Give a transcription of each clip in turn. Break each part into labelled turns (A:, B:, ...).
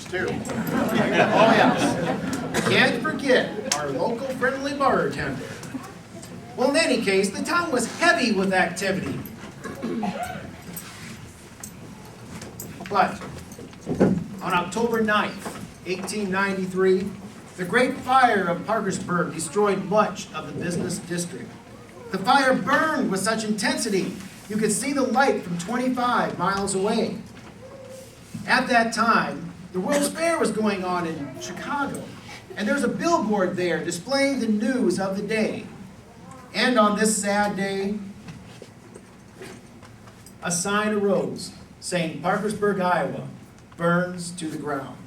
A: bartenders, too. Oh, yes. Can't forget our local friendly bartender. Well, in any case, the town was heavy with activity. But on October 9th, 1893, the Great Fire of Parkersburg destroyed much of the business district. The fire burned with such intensity, you could see the light from 25 miles away. At that time, the World's Fair was going on in Chicago, and there's a billboard there displaying the news of the day. And on this sad day, a sign arose saying Parkersburg, Iowa, burns to the ground.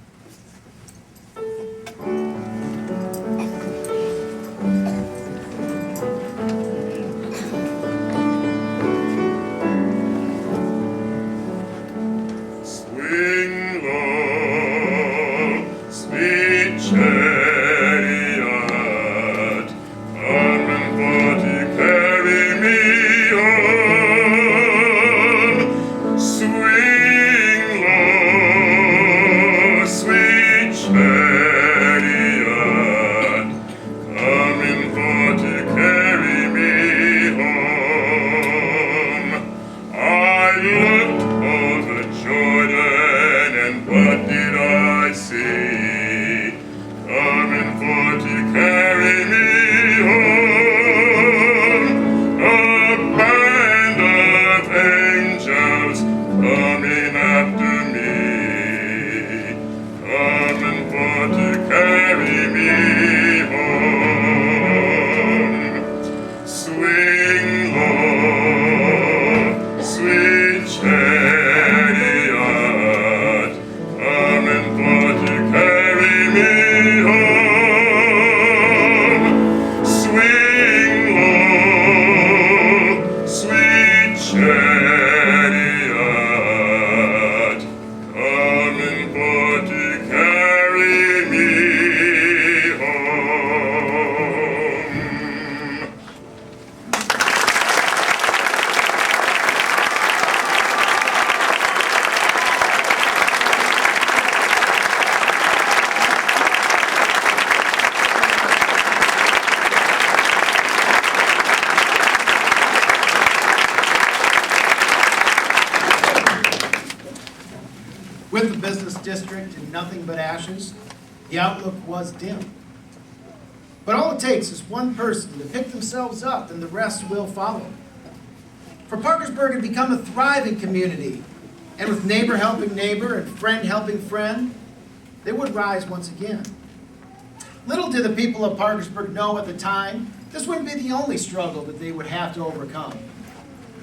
B: Swing low, sweet chariot, come and body carry me home. Swing low, sweet chariot, come and body carry me home. I looked over Jordan, and what did I see? Coming for to carry me home. A band of angels coming after me. Coming for to carry me home. Swing low, sweet chariot, coming for to carry me home. Swing low, sweet chariot, coming for to carry me home.
A: With the business district and nothing but ashes, the outlook was dim. But all it takes is one person to pick themselves up, and the rest will follow. For Parkersburg had become a thriving community, and with neighbor helping neighbor and friend helping friend, they would rise once again. Little did the people of Parkersburg know at the time, this wouldn't be the only struggle that they would have to overcome.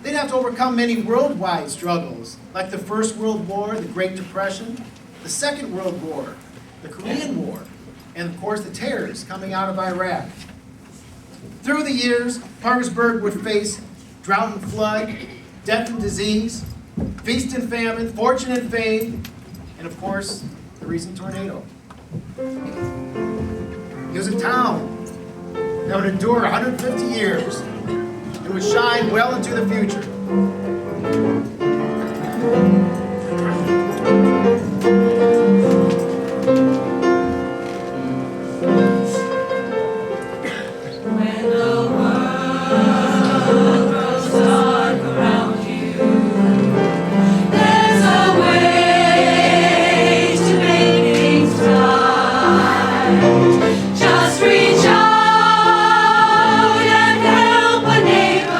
A: They'd have to overcome many worldwide struggles, like the First World War, the Great Depression, the Second World War, the Korean War, and of course the terrors coming out of Iraq. Through the years, Parkersburg would face drought and flood, death and disease, feast and famine, fortune and fame, and of course, the recent tornado. It was a town that would endure 150 years and would shine well into the future.
C: When the world grows dark around you, there's a way to make things right. Just reach out and help a neighbor.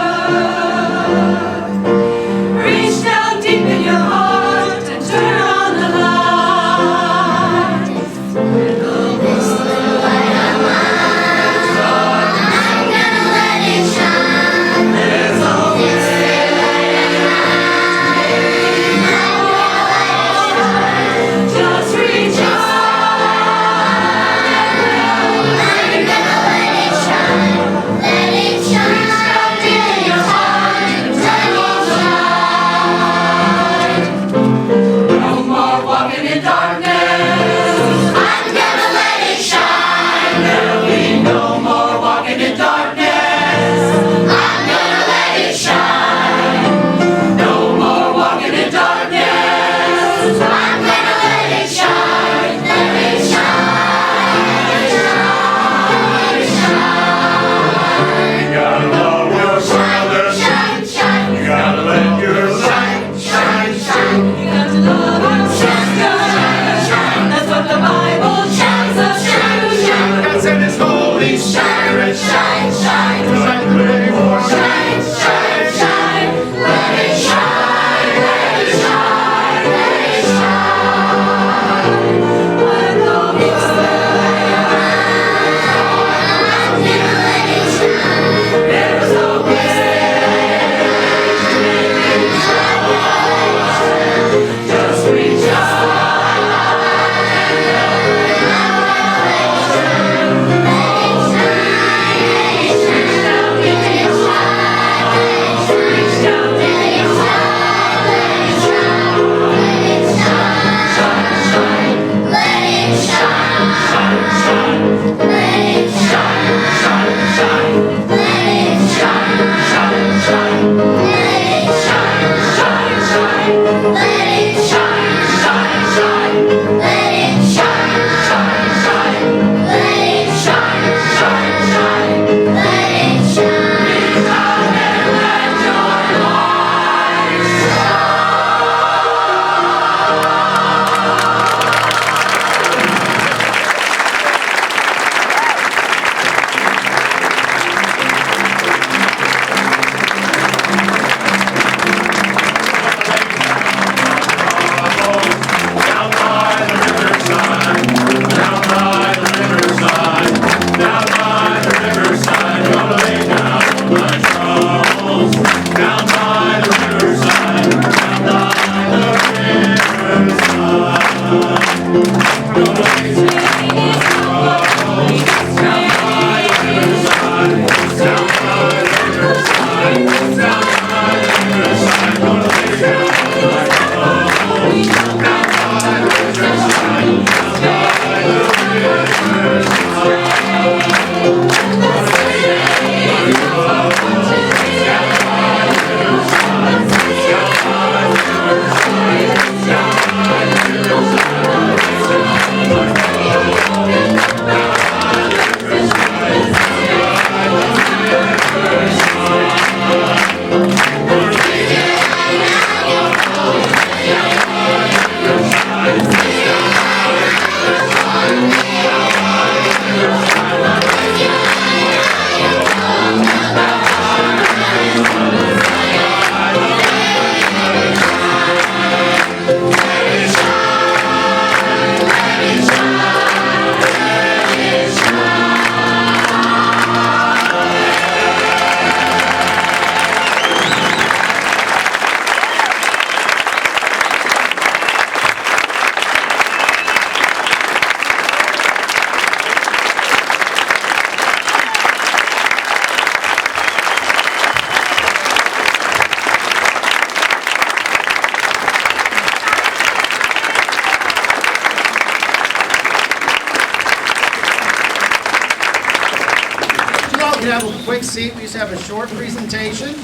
A: Have a quick seat. We just have a short presentation.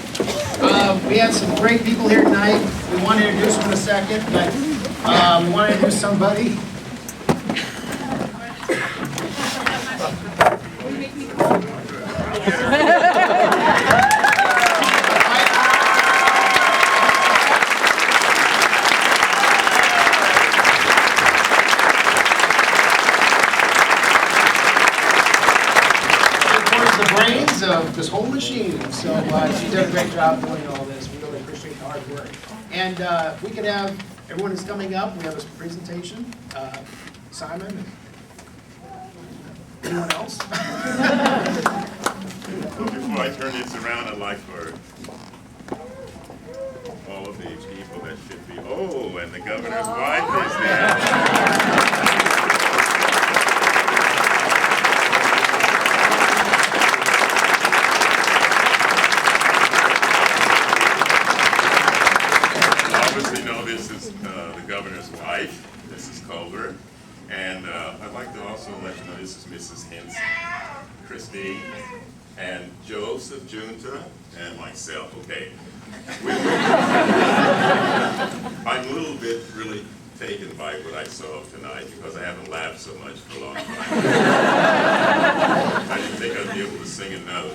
A: We have some great people here tonight. We want to introduce them in a second, but we want to introduce somebody. Of this whole machine, so she did a great job doing all this. We really appreciate the hard work. And if we could have everyone who's coming up, we have a presentation. Simon, anyone else?
B: Well, before I turn this around, I'd like for all of these people that should be. Oh, and the governor's wife is there. This is the governor's wife, Mrs. Culver, and I'd like to also let you know this is Mrs. Hintz, Christine, and Joseph Junta, and myself. Okay, I'm a little bit really taken by what I saw tonight because I haven't laughed so much for a long time. I didn't think I'd be able to sing a note,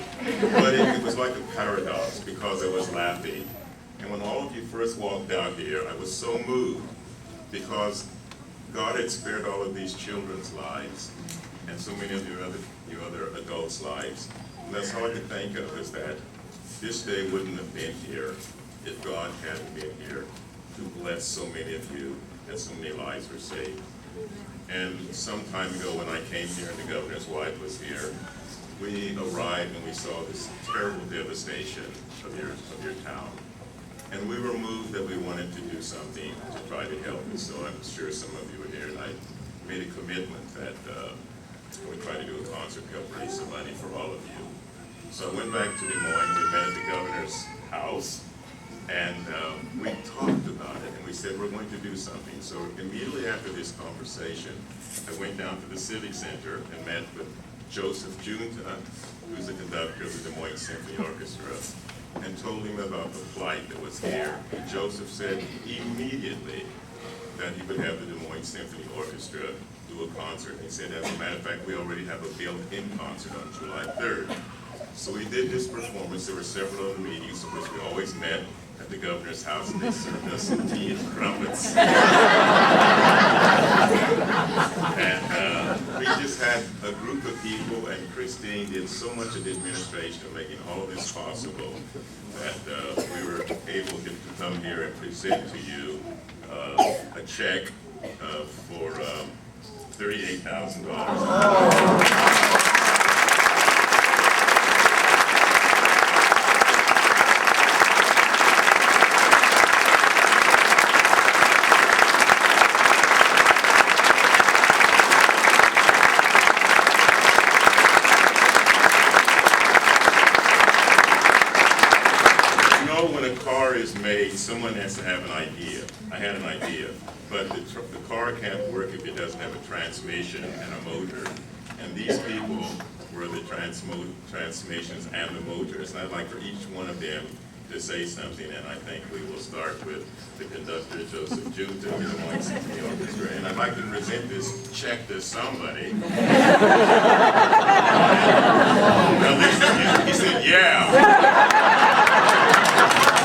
B: but it was like a paradox because I was laughing. And when all of you first walked out here, I was so moved because God had spared all of these children's lives and so many of you other adults' lives. And that's all I can think of is that this day wouldn't have been here if God hadn't been here to bless so many of you and so many lives were saved. And some time ago when I came here and the governor's wife was here, we arrived and we saw this terrible devastation of your town. And we were moved that we wanted to do something to try to help. And so I'm sure some of you were here, and I made a commitment that we try to do a concert to help raise some money for all of you. So I went back to Des Moines. We met at the governor's house, and we talked about it, and we said we're going to do something. So immediately after this conversation, I went down to the Civic Center and met with Joseph Junta, who's the conductor of the Des Moines Symphony Orchestra, and told him about the plight that was here. And Joseph said immediately that he would have the Des Moines Symphony Orchestra do a concert. He said, as a matter of fact, we already have a built-in concert on July 3rd. So we did this performance. There were several other meetings, of which we always met at the governor's house, and they served us some tea and crumpets. And we just had a group of people, and Christine did so much of the administration of making all of this possible that we were able to come here and present to you a check for $38,000. say someone has to have an idea. I had an idea, but the car can't work if it doesn't have a transmission and a motor. And these people were the transmissions and the motors. And I'd like for each one of them to say something, and I think we will start with the conductor, Joseph Jute, to be the one singing the orchestra. And I'd like to present this check to somebody. Now listen, he said, yeah.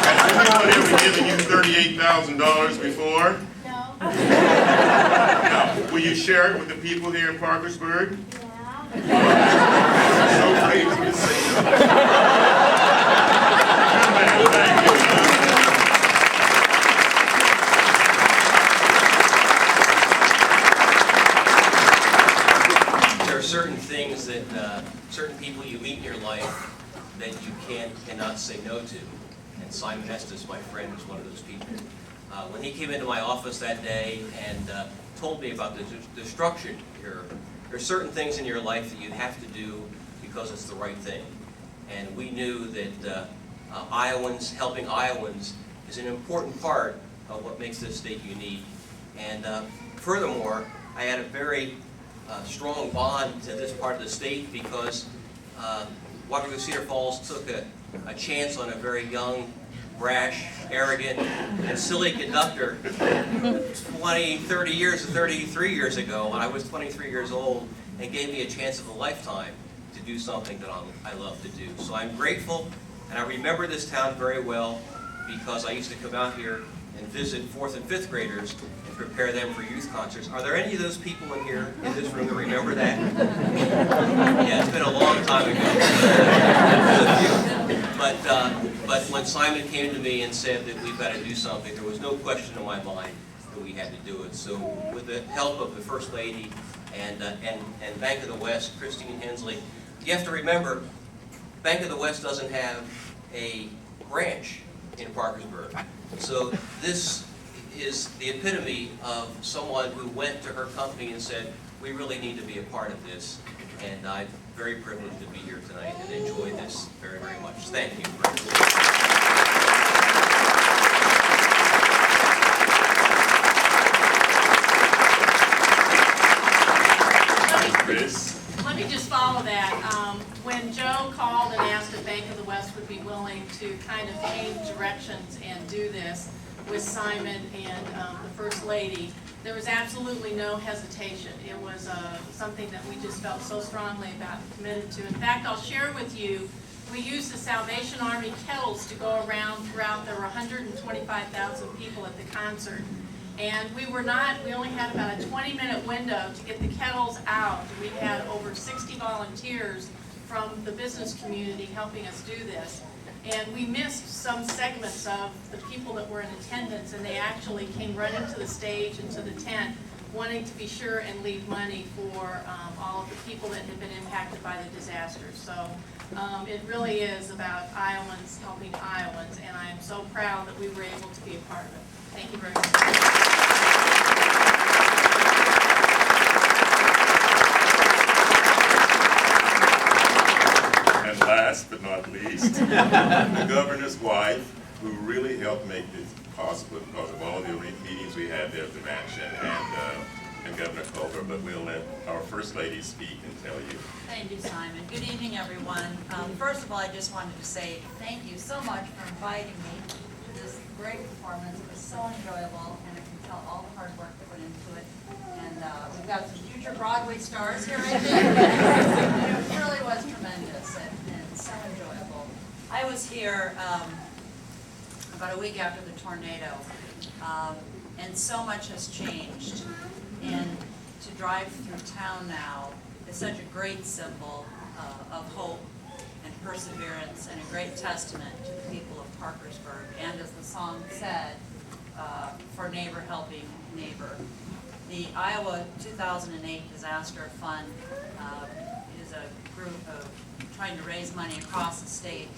B: Has anyone ever given you $38,000 before?
D: No.
B: Now, will you share it with the people here in Parkersburg?
D: Yeah.
B: So crazy to say no. Thank you.
E: There are certain things that certain people you meet in your life that you cannot say no to. And Simon Estes, my friend, was one of those people. When he came into my office that day and told me about the destruction here, there are certain things in your life that you have to do because it's the right thing. And we knew that Iowans, helping Iowans, is an important part of what makes this state unique. And furthermore, I had a very strong bond to this part of the state because Waterloo Cedar Falls took a chance on a very young, brash, arrogant, and silly conductor 20, 30 years, 33 years ago when I was 23 years old, and gave me a chance of a lifetime to do something that I love to do. So I'm grateful, and I remember this town very well because I used to come out here and visit 4th and 5th graders and prepare them for youth concerts. Are there any of those people in here, in this room, that remember that? Yeah, it's been a long time ago. But when Simon came to me and said that we've got to do something, there was no question in my mind that we had to do it. So with the help of the First Lady and Bank of the West, Christine Hensley, you have to remember, Bank of the West doesn't have a branch in Parkersburg. So this is the epitome of someone who went to her company and said, we really need to be a part of this. And I'm very privileged to be here tonight and enjoy this very, very much. Thank you.
B: Chris.
D: Let me just follow that. When Joe called and asked if Bank of the West would be willing to kind of change directions and do this with Simon and the First Lady, there was absolutely no hesitation. It was something that we just felt so strongly about and committed to. In fact, I'll share with you, we used the Salvation Army kettles to go around throughout. There were 125,000 people at the concert. And we only had about a 20-minute window to get the kettles out. We had over 60 volunteers from the business community helping us do this. And we missed some segments of the people that were in attendance, and they actually came running to the stage and to the tent, wanting to be sure and leave money for all of the people that had been impacted by the disaster. So it really is about Iowans helping Iowans, and I am so proud that we were able to be a part of it. Thank you very much.
B: And last but not least, the governor's wife, who really helped make this possible because of all the meetings we had there at the mansion, and Governor Culver. But we'll let our First Lady speak and tell you.
F: Thank you, Simon. Good evening, everyone. First of all, I just wanted to say thank you so much for inviting me to this great performance. It was so enjoyable, and I can tell all the hard work that went into it. And we've got some future Broadway stars here, I think. It really was tremendous and so enjoyable. I was here about a week after the tornado, and so much has changed. And to drive through town now is such a great symbol of hope and perseverance, and a great testament to the people of Parkersburg. And as the song said, for neighbor helping neighbor. The Iowa 2008 Disaster Fund is a group of trying to raise money across the state,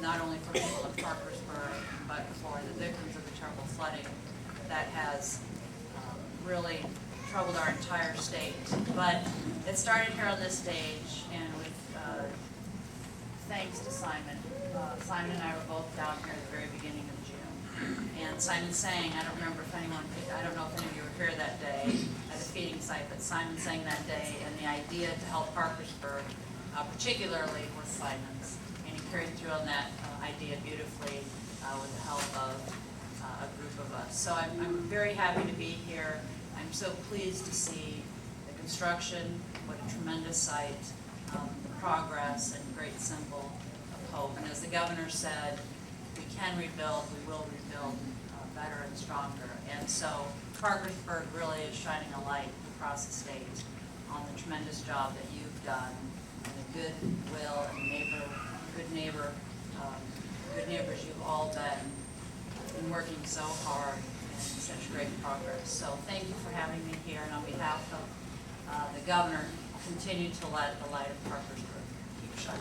F: not only for people of Parkersburg, but for the victims of the terrible flooding that has really troubled our entire state. But it started here on this stage, and with thanks to Simon. Simon and I were both down here at the very beginning of June. And Simon sang, I don't remember if anyone, I don't know if any of you were here that day at the feeding site, but Simon sang that day, and the idea to help Parkersburg, particularly was Simon's. And he carried through on that idea beautifully with the help of a group of us. So I'm very happy to be here. I'm so pleased to see the construction, what a tremendous sight, the progress, and great symbol of hope. And as the governor said, we can rebuild, we will rebuild better and stronger. And so Parkersburg really is shining a light across the state on the tremendous job that you've done and the goodwill and good neighbors you've all been working so hard and such great progress. So thank you for having me here, and on behalf of the governor, continue to let the light of Parkersburg keep shining.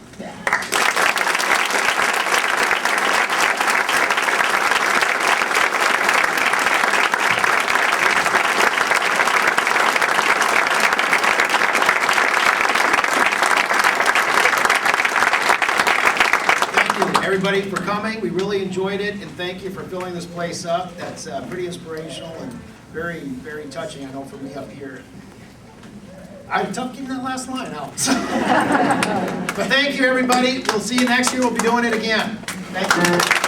A: Everybody for coming. We really enjoyed it, and thank you for filling this place up. That's pretty inspirational and very, very touching, I know, for me up here. I had tough keeping that last line out. But thank you, everybody. We'll see you next year. We'll be doing it again. Thank you.